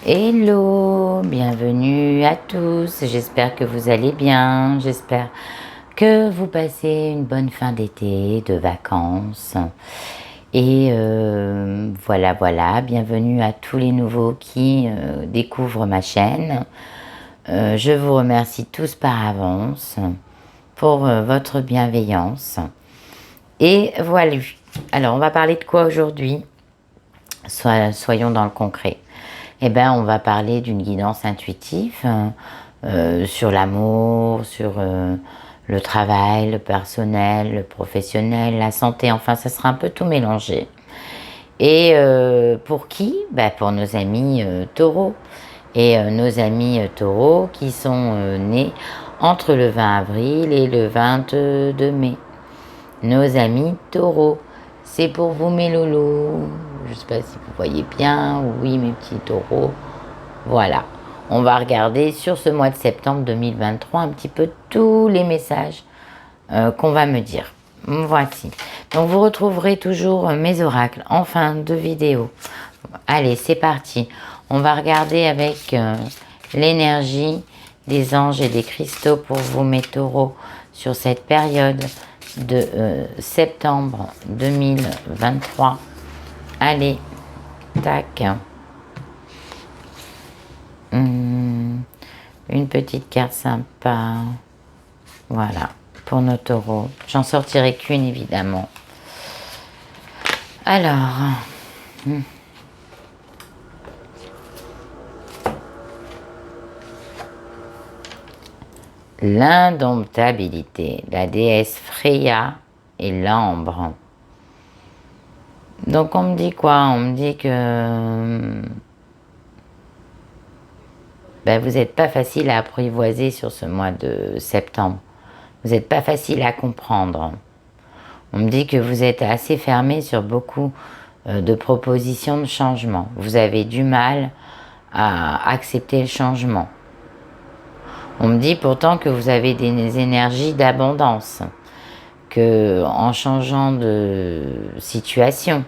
Hello, bienvenue à tous, j'espère que vous allez bien, j'espère que vous passez une bonne fin d'été, de vacances. Et voilà, bienvenue à tous les nouveaux qui découvrent ma chaîne. Je vous remercie tous par avance pour votre bienveillance. Et voilà, alors on va parler de quoi aujourd'hui? Soyons dans le concret. Eh bien, on va parler d'une guidance intuitive sur l'amour, sur le travail, le personnel, le professionnel, la santé. Enfin, ça sera un peu tout mélangé. Et pour qui? Ben, pour nos amis taureaux. Et nos amis taureaux qui sont nés entre le 20 avril et le 22 mai. Nos amis taureaux. C'est pour vous mes loulous. Je ne sais pas si vous voyez bien. Oui, mes petits taureaux. Voilà. On va regarder sur ce mois de septembre 2023 un petit peu tous les messages qu'on va me dire. Voici. Donc vous retrouverez toujours mes oracles en fin de vidéo. Allez, c'est parti. On va regarder avec l'énergie des anges et des cristaux pour vous mes taureaux sur cette période de septembre 2023. Allez, tac. Une petite carte sympa. Voilà, pour nos taureaux. J'en sortirai qu'une, évidemment. Alors. L'indomptabilité, la déesse Freya et l'ambre. Donc on me dit quoi? On me dit que ben, vous n'êtes pas facile à apprivoiser sur ce mois de septembre. Vous n'êtes pas facile à comprendre. On me dit que vous êtes assez fermé sur beaucoup de propositions de changement. Vous avez du mal à accepter le changement. On me dit pourtant que vous avez des énergies d'abondance, que en changeant de situation,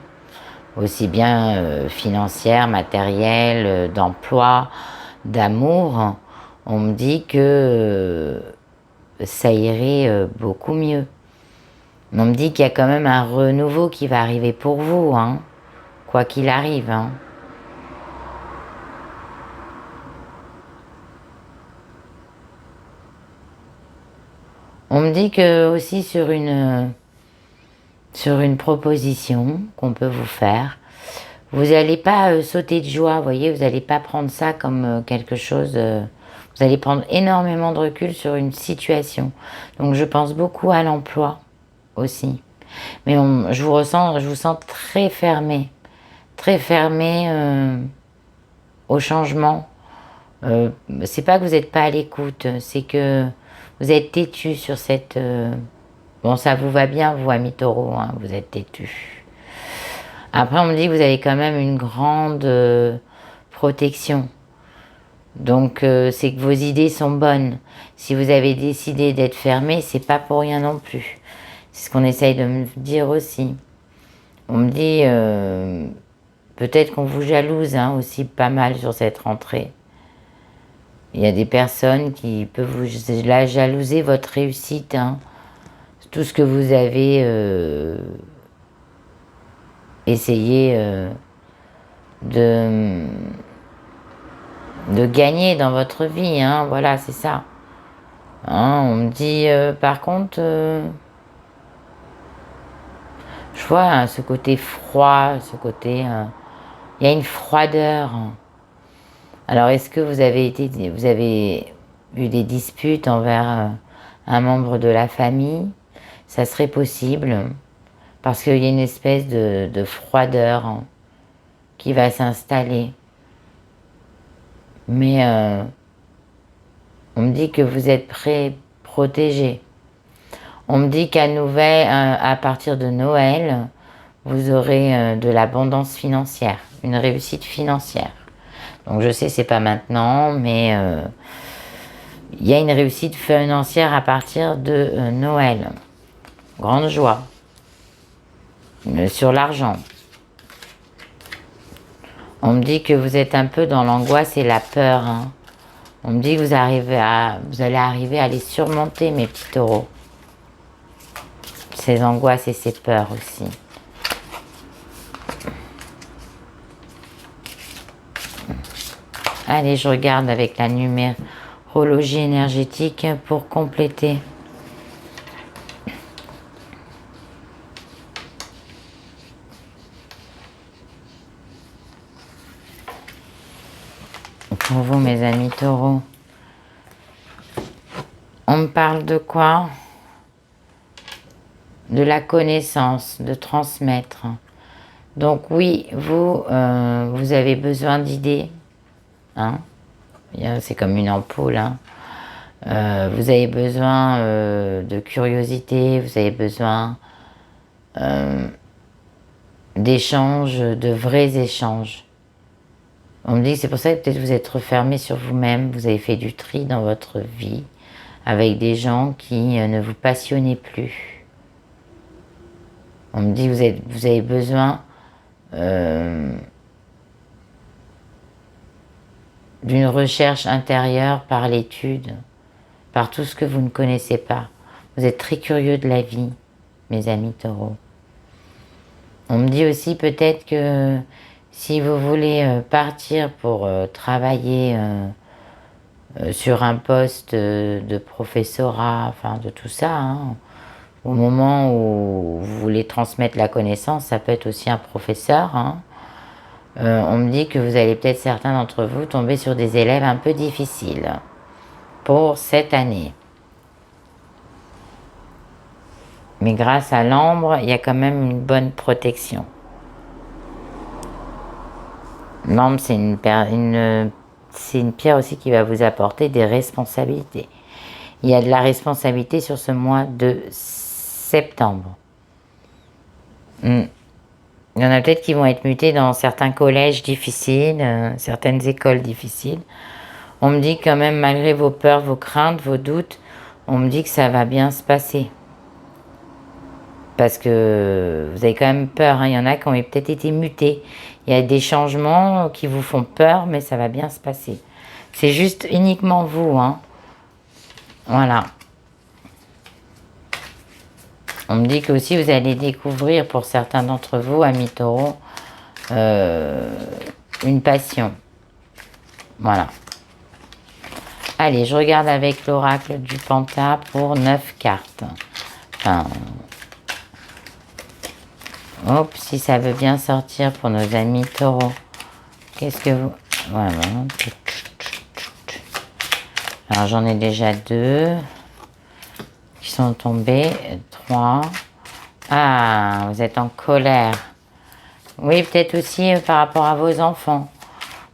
aussi bien financière, matérielle, d'emploi, d'amour, on me dit que ça irait beaucoup mieux. On me dit qu'il y a quand même un renouveau qui va arriver pour vous, hein, quoi qu'il arrive. Hein. On me dit que aussi sur une proposition qu'on peut vous faire, vous n'allez pas sauter de joie, vous voyez, vous n'allez pas prendre ça comme quelque chose, vous allez prendre énormément de recul sur une situation. Donc je pense beaucoup à l'emploi aussi. Mais je vous sens très fermé au changement. C'est pas que vous n'êtes pas à l'écoute, c'est que vous êtes têtu sur cette... Bon, ça vous va bien, vous, amis taureaux, hein, vous êtes têtu. Après, on me dit que vous avez quand même une grande protection. Donc, c'est que vos idées sont bonnes. Si vous avez décidé d'être fermé, c'est pas pour rien non plus. C'est ce qu'on essaye de me dire aussi. On me dit, peut-être qu'on vous jalouse hein, aussi pas mal sur cette rentrée. Il y a des personnes qui peuvent vous jalouser votre réussite. Hein. Tout ce que vous avez essayé de gagner dans votre vie. Hein. Voilà, c'est ça. Hein, on me dit, par contre, je vois hein, ce côté froid, ce côté... il y a une froideur. Alors, est-ce que vous avez eu des disputes envers un membre de la famille? Ça serait possible, parce qu'il y a une espèce de froideur qui va s'installer. Mais on me dit que vous êtes protégé. On me dit à partir de Noël, vous aurez de l'abondance financière, une réussite financière. Donc je sais, c'est pas maintenant, mais il y a une réussite financière à partir de Noël. Grande joie. Sur l'argent. On me dit que vous êtes un peu dans l'angoisse et la peur. Hein. On me dit que vous allez arriver à les surmonter, mes petits taureaux. Ces angoisses et ces peurs aussi. Allez, je regarde avec la numérologie énergétique pour compléter. Pour vous, mes amis taureaux. On me parle de quoi? De la connaissance, de transmettre. Donc oui, vous avez besoin d'idées. Hein? C'est comme une ampoule. Hein? Vous avez besoin de curiosité, vous avez besoin d'échanges, de vrais échanges. On me dit que c'est pour ça que peut-être vous êtes refermé sur vous-même, vous avez fait du tri dans votre vie avec des gens qui ne vous passionnaient plus. On me dit que vous avez besoin d'une recherche intérieure par l'étude, par tout ce que vous ne connaissez pas. Vous êtes très curieux de la vie, mes amis taureaux. On me dit aussi peut-être que si vous voulez partir pour travailler sur un poste de professorat, enfin de tout ça, hein, au moment où vous voulez transmettre la connaissance, ça peut être aussi un professeur. Hein. On me dit que vous allez peut-être certains d'entre vous tomber sur des élèves un peu difficiles pour cette année. Mais grâce à l'ambre, il y a quand même une bonne protection. L'ambre, c'est une pierre aussi qui va vous apporter des responsabilités. Il y a de la responsabilité sur ce mois de septembre. Il y en a peut-être qui vont être mutés dans certains collèges difficiles, certaines écoles difficiles. On me dit quand même, malgré vos peurs, vos craintes, vos doutes, on me dit que ça va bien se passer. Parce que vous avez quand même peur. Hein. Il y en a qui ont peut-être été mutés. Il y a des changements qui vous font peur, mais ça va bien se passer. C'est juste uniquement vous. Hein. Voilà. On me dit que aussi vous allez découvrir, pour certains d'entre vous, amis taureaux, une passion. Voilà. Allez, je regarde avec l'oracle du Penta pour 9 cartes. Enfin, hop, si ça veut bien sortir pour nos amis taureaux. Qu'est-ce que vous... Voilà. Alors, j'en ai déjà 2 qui sont tombés. 3. Ah, vous êtes en colère. Oui, peut-être aussi par rapport à vos enfants.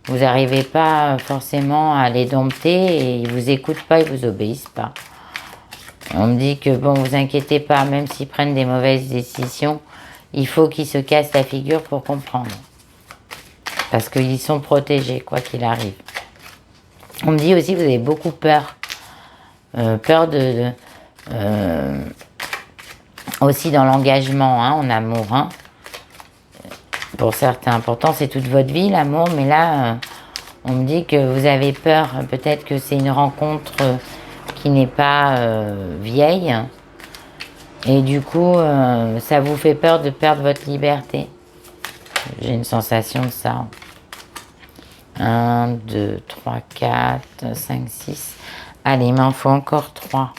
Vous n'arrivez pas forcément à les dompter et ils ne vous écoutent pas, ils ne vous obéissent pas. On me dit que, bon, vous inquiétez pas, même s'ils prennent des mauvaises décisions, il faut qu'ils se cassent la figure pour comprendre. Parce qu'ils sont protégés, quoi qu'il arrive. On me dit aussi que vous avez beaucoup peur. Peur aussi dans l'engagement, hein, en amour. Hein. Pour certains, pourtant c'est toute votre vie l'amour, mais là, on me dit que vous avez peur. Peut-être que c'est une rencontre qui n'est pas vieille. Et du coup, ça vous fait peur de perdre votre liberté. J'ai une sensation de ça. 1, 2, 3, 4, 5, 6. Allez, il m'en faut encore 3.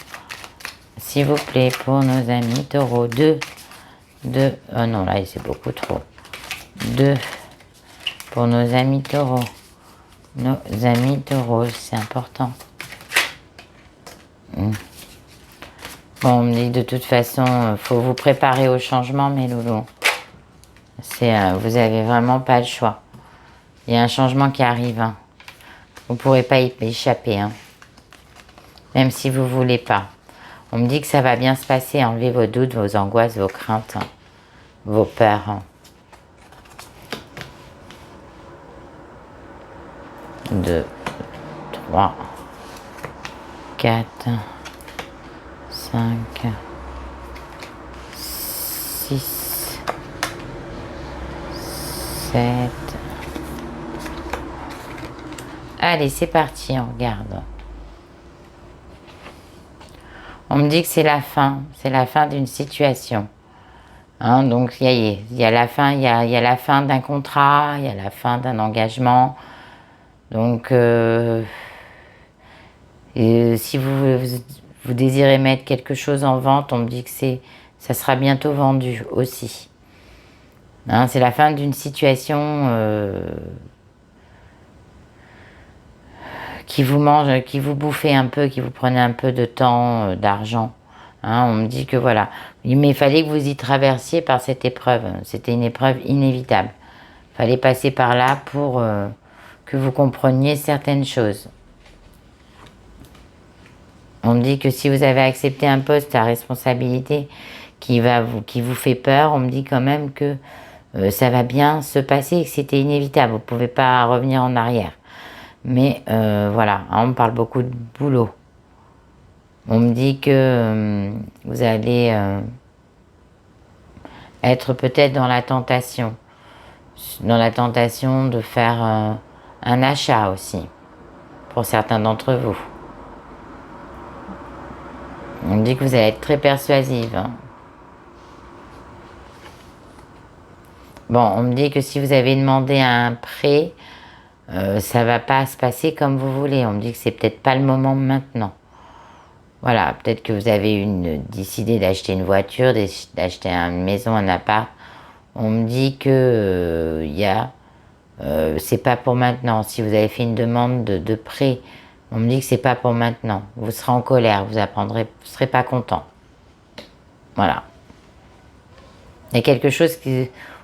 S'il vous plaît, pour nos amis taureaux. 2. Oh non, là, c'est beaucoup trop. 2. Pour nos amis taureaux. Nos amis taureaux, c'est important. Bon, on me dit de toute façon, faut vous préparer au changement, mes loulous. Vous avez vraiment pas le choix. Il y a un changement qui arrive. Hein. Vous ne pourrez pas y échapper. Hein. Même si vous ne voulez pas. On me dit que ça va bien se passer. Enlevez vos doutes, vos angoisses, vos craintes, hein. Vos peurs. Hein. 2, 3, 4, 5, 6, 7, Allez, c'est parti, on regarde. On me dit que c'est la fin d'une situation. Hein, donc il y a la fin, il y a la fin d'un contrat, il y a la fin d'un engagement. Donc si vous désirez mettre quelque chose en vente, on me dit que ça sera bientôt vendu aussi. Hein, c'est la fin d'une situation qui vous mange, qui vous bouffait un peu, qui vous prenait un peu de temps, d'argent. Hein, on me dit que voilà. Mais il fallait que vous y traversiez par cette épreuve. C'était une épreuve inévitable. Il fallait passer par là pour que vous compreniez certaines choses. On me dit que si vous avez accepté un poste à responsabilité qui vous fait peur, on me dit quand même que ça va bien se passer et que c'était inévitable. Vous ne pouvez pas revenir en arrière. Mais voilà, on me parle beaucoup de boulot. On me dit que vous allez être peut-être dans la tentation de faire un achat aussi, pour certains d'entre vous. On me dit que vous allez être très persuasive. Hein. Bon, on me dit que si vous avez demandé un prêt, ça va pas se passer comme vous voulez. On me dit que c'est peut-être pas le moment maintenant. Voilà, peut-être que vous avez décidé d'acheter une voiture, d'acheter une maison, un appart. On me dit que c'est pas pour maintenant. Si vous avez fait une demande de prêt, on me dit que c'est pas pour maintenant. Vous serez en colère, vous serez pas content. Voilà. Il y a quelque chose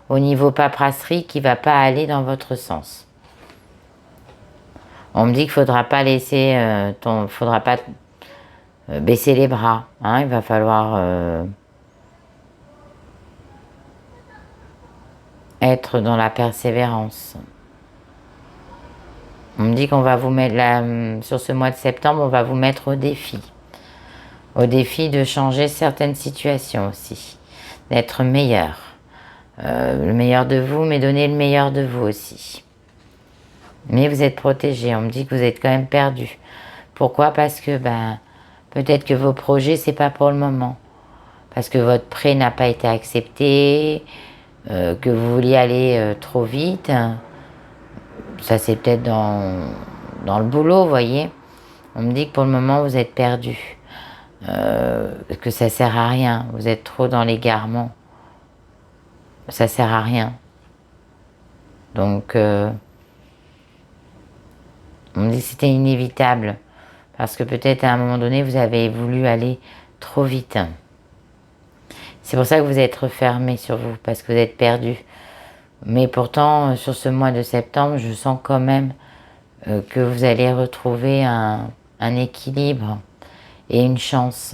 au niveau paperasserie qui va pas aller dans votre sens. On me dit qu'il faudra pas faudra pas baisser les bras. Hein, il va falloir être dans la persévérance. On me dit qu'on va vous mettre sur ce mois de septembre, on va vous mettre au défi. Au défi de changer certaines situations aussi. D'être meilleur. Le meilleur de vous, mais donner le meilleur de vous aussi. Mais vous êtes protégé. On me dit que vous êtes quand même perdu. Pourquoi? Parce que peut-être que vos projets, c'est pas pour le moment. Parce que votre prêt n'a pas été accepté, que vous vouliez aller trop vite. Ça, c'est peut-être dans le boulot, vous voyez. On me dit que pour le moment, vous êtes perdu. Que ça sert à rien. Vous êtes trop dans l'égarement. Ça sert à rien. Donc, on me dit que c'était inévitable. Parce que peut-être à un moment donné, vous avez voulu aller trop vite. C'est pour ça que vous êtes refermé sur vous, parce que vous êtes perdu. Mais pourtant, sur ce mois de septembre, je sens quand même que vous allez retrouver un équilibre et une chance.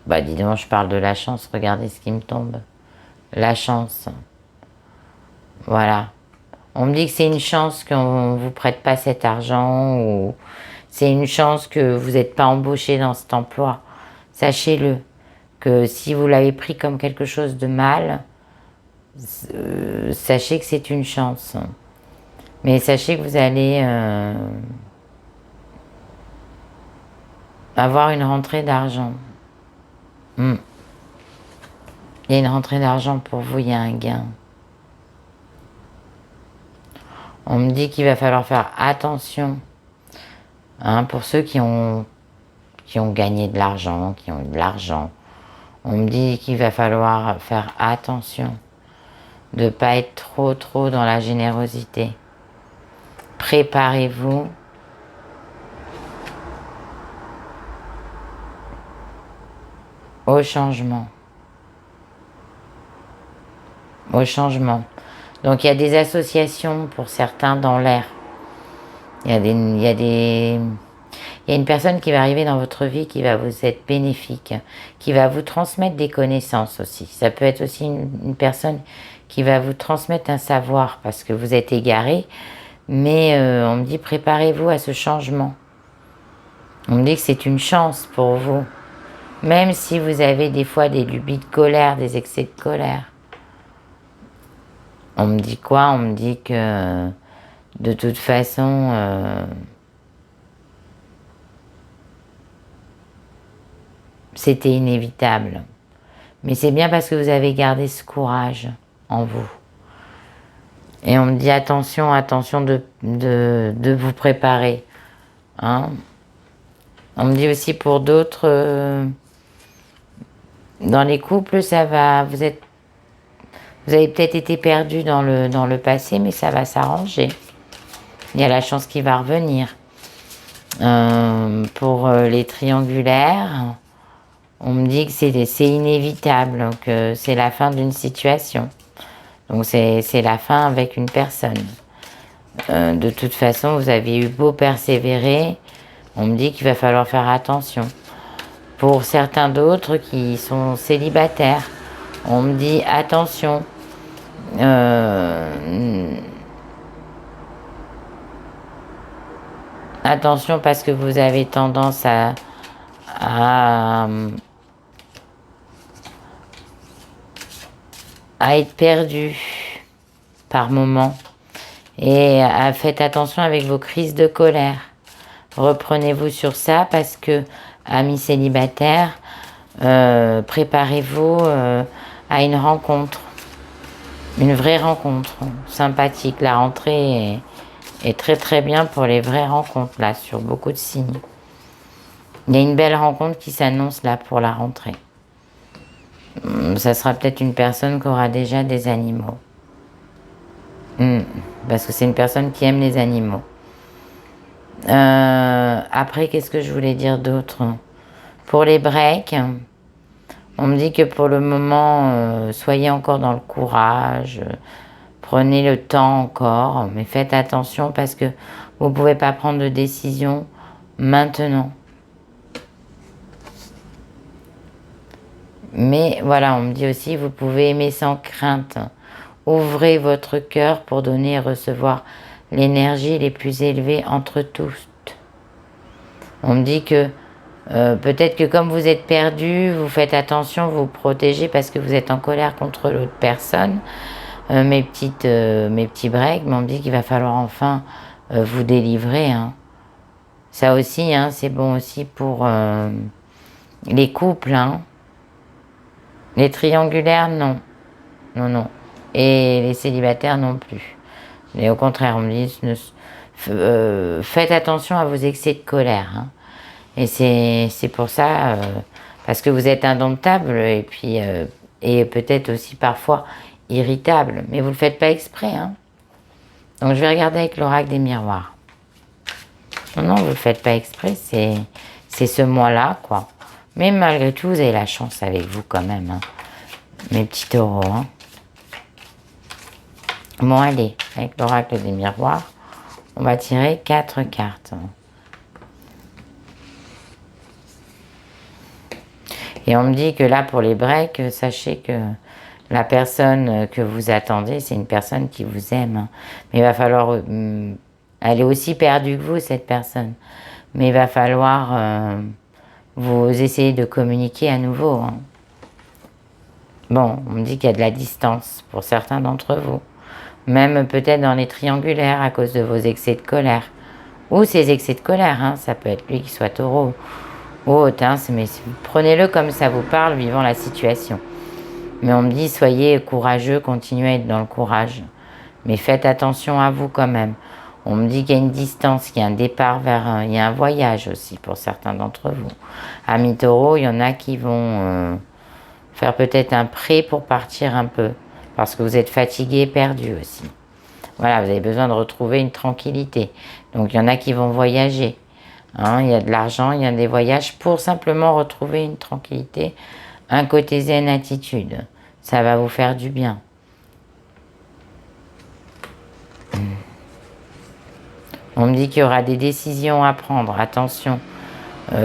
Dis donc, je parle de la chance, regardez ce qui me tombe. La chance. Voilà. On me dit que c'est une chance qu'on ne vous prête pas cet argent, ou c'est une chance que vous n'êtes pas embauché dans cet emploi. Sachez-le, que si vous l'avez pris comme quelque chose de mal, sachez que c'est une chance. Mais sachez que vous allez avoir une rentrée d'argent. Il y a une rentrée d'argent pour vous, il y a un gain. On me dit qu'il va falloir faire attention pour ceux qui ont gagné de l'argent, qui ont eu de l'argent. On me dit qu'il va falloir faire attention de ne pas être trop dans la générosité. Préparez-vous au changement. Au changement. Donc il y a des associations pour certains dans l'air. Il y a une personne qui va arriver dans votre vie qui va vous être bénéfique, qui va vous transmettre des connaissances aussi. Ça peut être aussi une personne qui va vous transmettre un savoir parce que vous êtes égaré, mais on me dit préparez-vous à ce changement. On me dit que c'est une chance pour vous, même si vous avez des fois des lubies de colère, des excès de colère. On me dit quoi? On me dit que de toute façon, c'était inévitable. Mais c'est bien parce que vous avez gardé ce courage en vous. Et on me dit attention, attention de vous préparer. Hein. On me dit aussi pour d'autres, dans les couples, ça va, vous avez peut-être été perdu dans le passé, mais ça va s'arranger. Il y a la chance qui va revenir. Pour les triangulaires, on me dit que c'est inévitable, que c'est la fin d'une situation. Donc c'est la fin avec une personne. De toute façon, vous avez eu beau persévérer, on me dit qu'il va falloir faire attention. Pour certains d'autres qui sont célibataires, on me dit attention. Attention parce que vous avez tendance à être perdu par moment. Et faites attention avec vos crises de colère. Reprenez-vous sur ça parce que, amis célibataires, préparez-vous à une rencontre. Une vraie rencontre sympathique. La rentrée est très très bien pour les vraies rencontres, là, sur beaucoup de signes. Il y a une belle rencontre qui s'annonce là pour la rentrée. Ça sera peut-être une personne qui aura déjà des animaux. Parce que c'est une personne qui aime les animaux. Après, qu'est-ce que je voulais dire d'autre? Pour les breaks, on me dit que pour le moment, soyez encore dans le courage, prenez le temps encore, mais faites attention parce que vous ne pouvez pas prendre de décision maintenant. Mais voilà, on me dit aussi, vous pouvez aimer sans crainte. Ouvrez votre cœur pour donner et recevoir l'énergie les plus élevées entre tous. On me dit que peut-être que comme vous êtes perdu, vous faites attention, vous vous protégez parce que vous êtes en colère contre l'autre personne. Mes petits breaks, mais on me dit qu'il va falloir enfin vous délivrer. Hein. Ça aussi, hein, c'est bon aussi pour les couples. Hein. Les triangulaires, non. Non. Et les célibataires non plus. Mais au contraire, on me dit, faites attention à vos excès de colère. Hein. Et c'est pour ça, parce que vous êtes indomptable et puis et peut-être aussi parfois irritable. Mais vous ne le faites pas exprès. Hein. Donc je vais regarder avec l'oracle des miroirs. Non, vous ne le faites pas exprès, c'est ce mois-là, quoi. Mais malgré tout, vous avez la chance avec vous quand même, hein. Mes petits taureaux. Hein. Bon, allez, avec l'oracle des miroirs, on va tirer 4 cartes. Et on me dit que là, pour les breaks, sachez que la personne que vous attendez, c'est une personne qui vous aime. Hein. Mais il va falloir... elle est aussi perdue que vous, cette personne. Mais il va falloir... vous essayez de communiquer à nouveau. Hein. Bon, on me dit qu'il y a de la distance pour certains d'entre vous. Même peut-être dans les triangulaires à cause de vos excès de colère. Ou ces excès de colère, hein, ça peut être lui qui soit taureau ou autre. Hein, mais prenez-le comme ça vous parle, vivant la situation. Mais on me dit, soyez courageux, continuez à être dans le courage. Mais faites attention à vous quand même. On me dit qu'il y a une distance, qu'il y a un départ vers il y a un voyage aussi pour certains d'entre vous. Amis taureaux, il y en a qui vont faire peut-être un prêt pour partir un peu. Parce que vous êtes fatigué et perdu aussi. Voilà, vous avez besoin de retrouver une tranquillité. Donc il y en a qui vont voyager. Hein, il y a de l'argent, il y a des voyages pour simplement retrouver une tranquillité. Un côté zen attitude. Ça va vous faire du bien. On me dit qu'il y aura des décisions à prendre, attention, des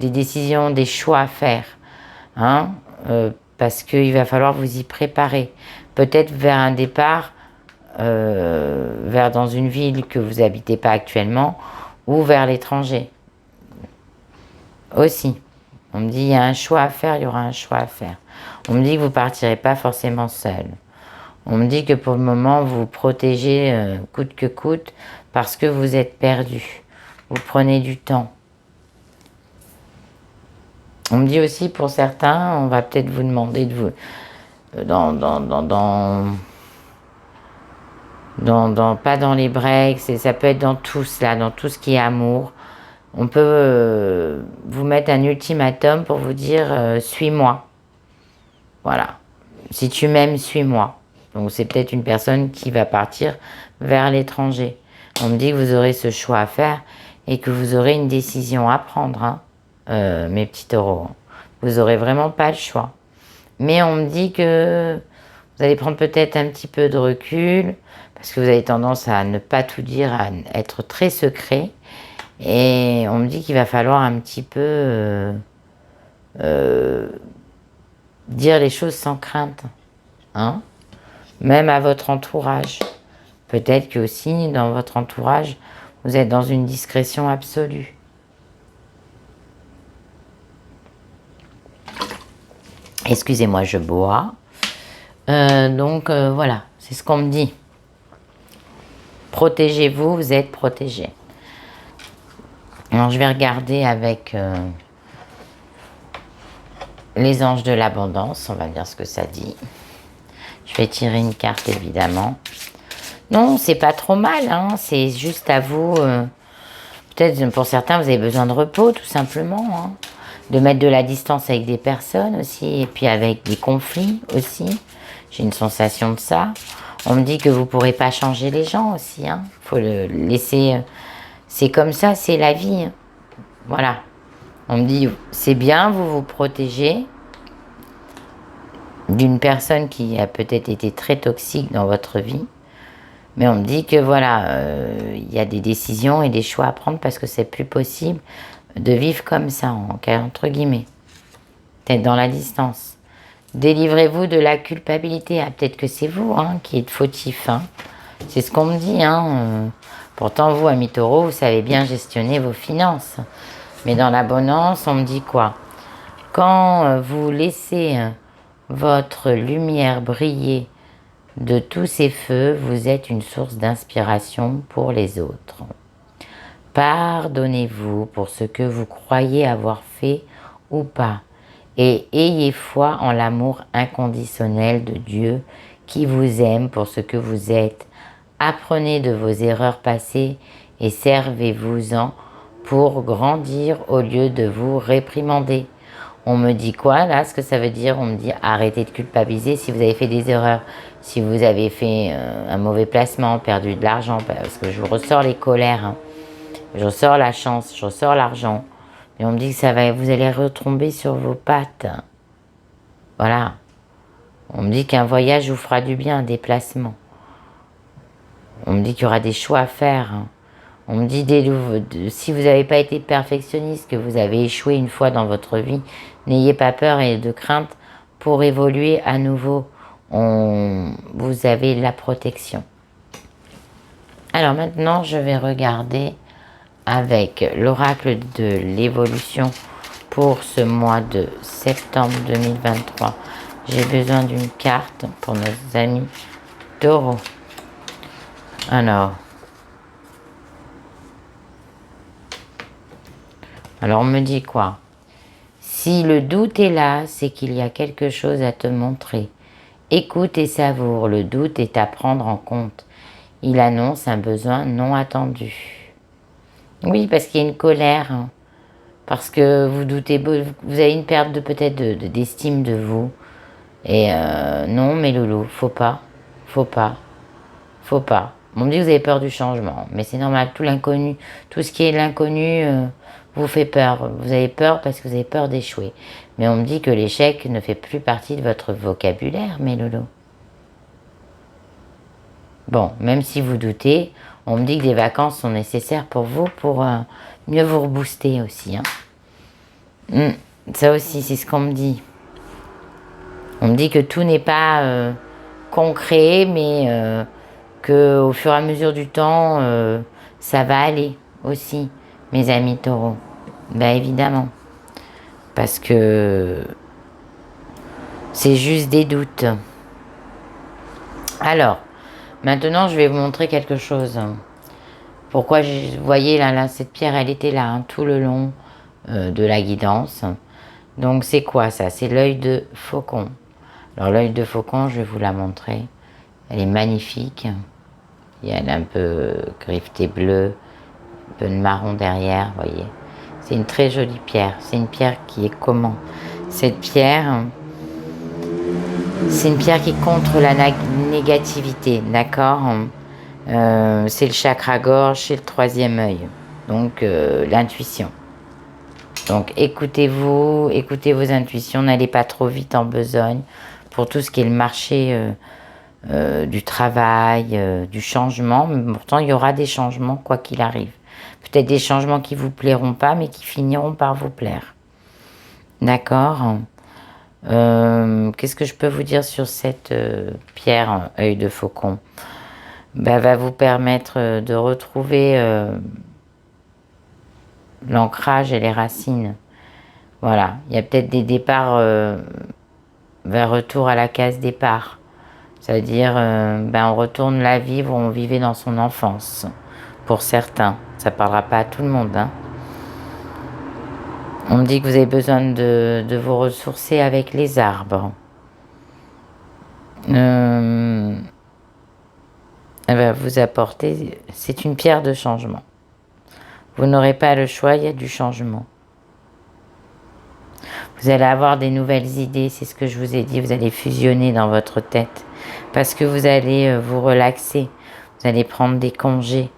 décisions, des choix à faire, hein, parce qu'il va falloir vous y préparer. Peut-être vers un départ, vers dans une ville que vous n'habitez pas actuellement, ou vers l'étranger. Aussi, on me dit il y a un choix à faire, il y aura un choix à faire. On me dit que vous ne partirez pas forcément seul. On me dit que pour le moment, vous vous protégez coûte que coûte parce que vous êtes perdu. Vous prenez du temps. On me dit aussi pour certains, on va peut-être vous demander de vous... pas dans les breaks, ça peut être dans tout cela, dans tout ce qui est amour. On peut vous mettre un ultimatum pour vous dire suis-moi. Voilà. Si tu m'aimes, suis-moi. Donc c'est peut-être une personne qui va partir vers l'étranger. On me dit que vous aurez ce choix à faire et que vous aurez une décision à prendre, hein, mes petits taureaux. Vous aurez vraiment pas le choix. Mais on me dit que vous allez prendre peut-être un petit peu de recul parce que vous avez tendance à ne pas tout dire, à être très secret. Et on me dit qu'il va falloir un petit peu dire les choses sans crainte, hein, même à votre entourage. Peut-être que aussi dans votre entourage, vous êtes dans une discrétion absolue. Excusez-moi, je bois. Donc voilà, c'est ce qu'on me dit. Protégez-vous, vous êtes protégés. Alors je vais regarder avec les anges de l'abondance, on va dire ce que ça dit. Je vais tirer une carte évidemment. Non, c'est pas trop mal, hein, c'est juste à vous. Peut-être pour certains, vous avez besoin de repos tout simplement. Hein, de mettre de la distance avec des personnes aussi, et puis avec des conflits aussi. J'ai une sensation de ça. On me dit que vous ne pourrez pas changer les gens aussi. Hein. Faut le laisser. C'est comme ça, c'est la vie. Hein. Voilà. On me dit, c'est bien, vous vous protégez d'une personne qui a peut-être été très toxique dans votre vie. Mais on me dit que voilà, il y a des décisions et des choix à prendre parce que c'est plus possible de vivre comme ça, entre guillemets. Peut-être dans la distance. Délivrez-vous de la culpabilité. Ah, peut-être que c'est vous hein, qui êtes fautif. Hein. C'est ce qu'on me dit. Hein. Pourtant, vous, amis taureaux, vous savez bien gestionner vos finances. Mais dans l'abondance, on me dit quoi? Quand vous laissez votre lumière briller de tous ces feux, vous êtes une source d'inspiration pour les autres. Pardonnez-vous pour ce que vous croyez avoir fait ou pas. Et ayez foi en l'amour inconditionnel de Dieu qui vous aime pour ce que vous êtes. Apprenez de vos erreurs passées et servez-vous-en pour grandir au lieu de vous réprimander. On me dit quoi là? Ce que ça veut dire, on me dit arrêtez de culpabiliser si vous avez fait des erreurs, si vous avez fait un mauvais placement, perdu de l'argent, parce que je vous ressors les colères, hein. Je ressors la chance, je ressors l'argent. Et on me dit que ça va, vous allez retomber sur vos pattes. Voilà. On me dit qu'un voyage vous fera du bien, un déplacement. On me dit qu'il y aura des choix à faire. Hein. On me dit, si vous n'avez pas été perfectionniste, que vous avez échoué une fois dans votre vie, n'ayez pas peur et de crainte pour évoluer à nouveau. Vous avez la protection. Alors maintenant, je vais regarder avec l'oracle de l'évolution pour ce mois de septembre 2023. J'ai besoin d'une carte pour nos amis taureaux. Alors on me dit quoi? Si le doute est là, c'est qu'il y a quelque chose à te montrer. Écoute et savoure, le doute est à prendre en compte. Il annonce un besoin non attendu. Oui, parce qu'il y a une colère, hein, parce que vous doutez, vous avez une perte peut-être d'estime de vous. Et non, mes loulous, faut pas. On me dit que vous avez peur du changement, mais c'est normal, tout l'inconnu, tout ce qui est l'inconnu vous fait peur. Vous avez peur parce que vous avez peur d'échouer. Mais on me dit que l'échec ne fait plus partie de votre vocabulaire, mes loulous. Bon, même si vous doutez, on me dit que des vacances sont nécessaires pour vous, pour mieux vous rebooster aussi. Hein. Ça aussi, c'est ce qu'on me dit. On me dit que tout n'est pas concret, mais qu'au fur et à mesure du temps, ça va aller aussi, mes amis taureaux. Ben évidemment. Parce que c'est juste des doutes. Alors, maintenant, je vais vous montrer quelque chose. Pourquoi, vous voyez, là, cette pierre, elle était là, hein, tout le long de la guidance. Donc, c'est quoi ça? C'est l'œil de faucon. Alors, l'œil de faucon, je vais vous la montrer. Elle est magnifique. Elle est un peu griffetée bleue, un peu de marron derrière, vous voyez. C'est une très jolie pierre. C'est une pierre qui est comment? Cette pierre, c'est une pierre qui est contre la négativité, d'accord? C'est le chakra gorge, c'est le troisième œil. Donc, l'intuition. Donc, écoutez-vous, écoutez vos intuitions, n'allez pas trop vite en besogne pour tout ce qui est le marché du travail, du changement. Mais pourtant, il y aura des changements, quoi qu'il arrive. Peut-être des changements qui ne vous plairont pas, mais qui finiront par vous plaire. D'accord? Qu'est-ce que je peux vous dire sur cette pierre œil de faucon? Ben, va vous permettre de retrouver l'ancrage et les racines. Voilà, il y a peut-être des départs vers retour à la case départ. C'est-à-dire, ben, on retourne la vivre où on vivait dans son enfance. Pour certains, ça ne parlera pas à tout le monde, hein. On me dit que vous avez besoin de vous ressourcer avec les arbres. Elle va vous apporter, c'est une pierre de changement. Vous n'aurez pas le choix, il y a du changement. Vous allez avoir des nouvelles idées, c'est ce que je vous ai dit, vous allez fusionner dans votre tête. Parce que vous allez vous relaxer, vous allez prendre des congés.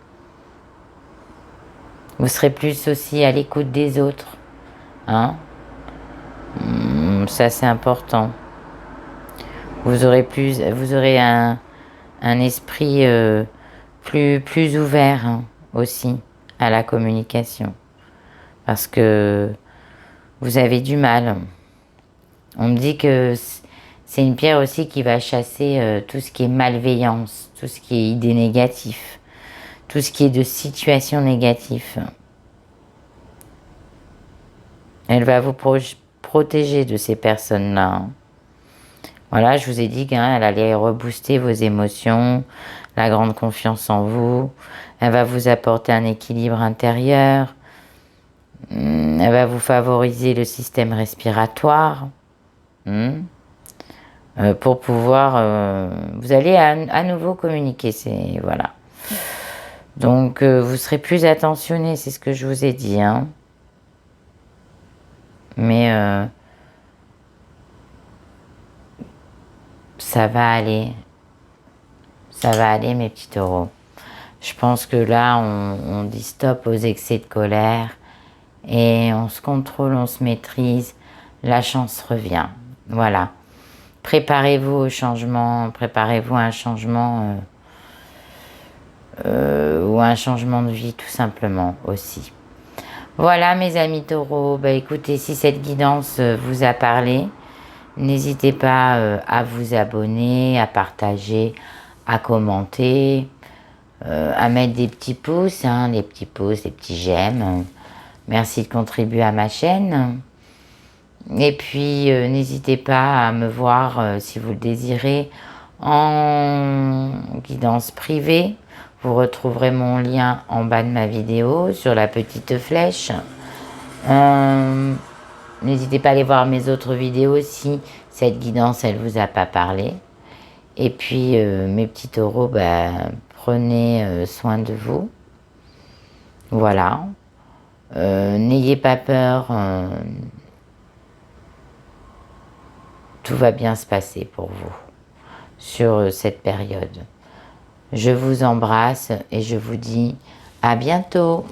Vous serez plus aussi à l'écoute des autres. Hein? Ça, c'est important. Vous aurez un esprit plus ouvert, hein, aussi à la communication. Parce que vous avez du mal. On me dit que c'est une pierre aussi qui va chasser tout ce qui est malveillance, tout ce qui est idée négative, tout ce qui est de situation négative. Elle va vous protéger de ces personnes-là, hein. Voilà, je vous ai dit qu'elle allait rebooster vos émotions, la grande confiance en vous. Elle va vous apporter un équilibre intérieur. Elle va vous favoriser le système respiratoire. Pour pouvoir... vous allez à nouveau communiquer. Voilà. Donc, vous serez plus attentionné, c'est ce que je vous ai dit, hein. Mais... ça va aller. Ça va aller, mes petits taureaux. Je pense que là, on dit stop aux excès de colère. Et on se contrôle, on se maîtrise. La chance revient. Voilà. Préparez-vous au changement. Préparez-vous à un changement... ou un changement de vie, tout simplement, aussi. Voilà, mes amis taureaux. Bah, écoutez, si cette guidance vous a parlé... N'hésitez pas à vous abonner, à partager, à commenter, à mettre des petits pouces, hein, les petits pouces, les petits j'aime. Merci de contribuer à ma chaîne. Et puis, n'hésitez pas à me voir, si vous le désirez, en guidance privée. Vous retrouverez mon lien en bas de ma vidéo sur la petite flèche. N'hésitez pas à aller voir mes autres vidéos si cette guidance, elle vous a pas parlé. Et puis, mes petits taureaux, bah, prenez soin de vous. Voilà. N'ayez pas peur. Tout va bien se passer pour vous sur cette période. Je vous embrasse et je vous dis à bientôt.